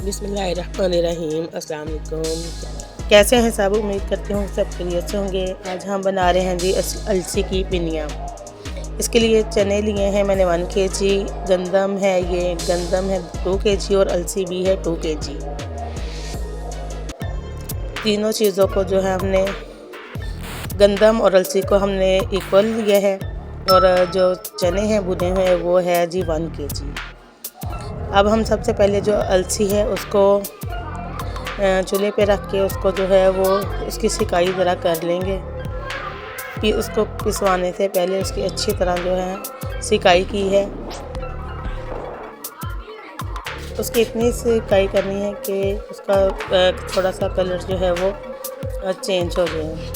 बिस्मिल्लाहिर्रहमानिर्रहीम। अस्सलाम वालेकुम। कैसे हैं सब? उम्मीद करती हूँ सब खैरियत से होंगे। आज हम बना रहे हैं जी अलसी की पिनिया। इसके लिए चने लिए हैं मैंने 1 kg, गंदम है 2 kg और अलसी भी है 2 kg। तीनों चीज़ों को जो है हमने गंदम और अलसी को हमने इक्वल लिया है और जो चने हैं भुने हुए वो है जी 1 kg। अब हम सबसे पहले जो अलसी है उसको चूल्हे पे रख के उसको जो है वो उसकी सिकाई ज़रा कर लेंगे। फिर उसको पिसवाने से पहले उसकी अच्छी तरह जो है सिकाई की है। उसकी इतनी सिकाई करनी है कि उसका थोड़ा सा कलर जो है वो चेंज हो जाए।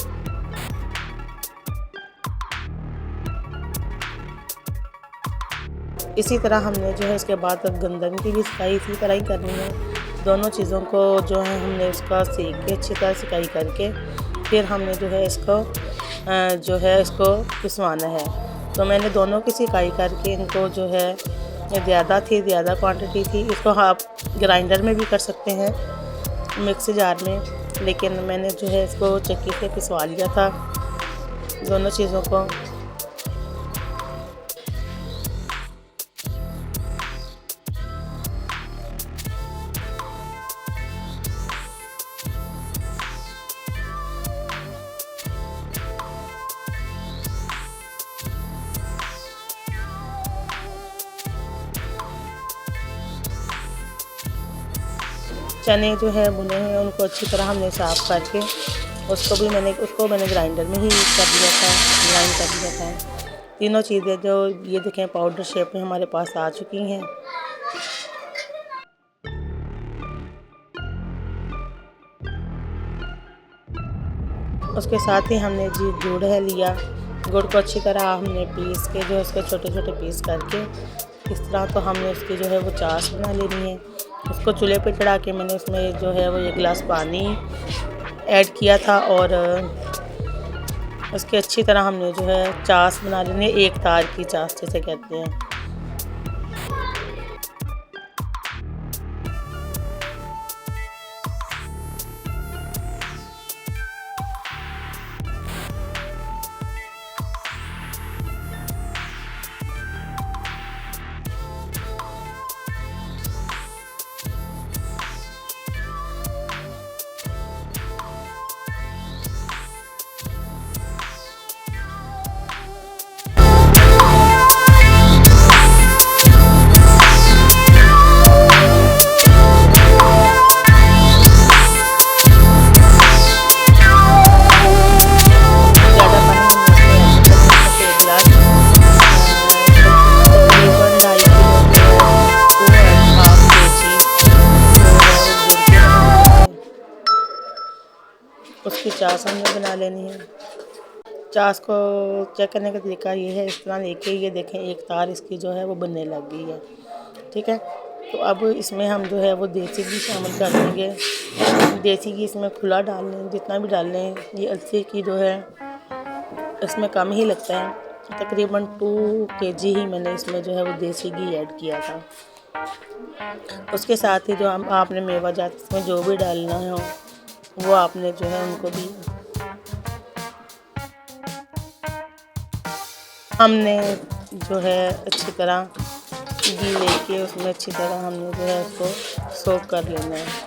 इसी तरह हमने जो है इसके बाद गंदम की भी सिकाई इसी तरह ही करनी है। दोनों चीज़ों को जो है हमने उसका सेक के अच्छी तरह सिकाई करके फिर हमने जो है इसको पिसवाना है। तो मैंने दोनों की सिकाई करके इनको जो है ज़्यादा क्वांटिटी थी। इसको आप ग्राइंडर में भी कर सकते हैं, मिक्सी जार में, लेकिन मैंने जो है इसको चक्की से पिसवा लिया था दोनों चीज़ों को। चने जो है भुने हुए हैं उनको अच्छी तरह हमने साफ़ करके उसको मैंने ग्राइंडर में ही ग्राइंड कर दिया था। तीनों चीज़ें जो ये देखें पाउडर शेप में हमारे पास आ चुकी हैं। उसके साथ ही हमने जी गुड़ है लिया। गुड़ को अच्छी तरह हमने पीस के जो उसके छोटे छोटे पीस करके इस तरह तो हमने उसकी जो है वो चाश बना लेनी है। उसको चूल्हे पे चढ़ा के मैंने उसमें जो है वो 1 गिलास पानी ऐड किया था और उसकी अच्छी तरह हमने जो है चाश बना लेनी है, एक तार की चाश जैसे कहते हैं। उसकी चाश हमने बना लेनी है। चाश को चेक करने का तरीका ये है, इस तरह लेके ये देखें एक तार इसकी जो है वो बनने लग गई है। ठीक है, तो अब इसमें हम जो है वो देसी घी शामिल कर देंगे। देसी घी इसमें खुला डाल लें, जितना भी डाल लें। ये अलसी की जो है इसमें कम ही लगता है, तकरीबन 2 kg ही मैंने इसमें जो है वो देसी घी ऐड किया था। उसके साथ ही जो आपने मेवा जात इसमें जो भी डालना हो वो आपने जो है उनको भी हमने जो है अच्छी तरह घी लेके उसमें अच्छी तरह हमने जो है उसको सोक कर लेना है।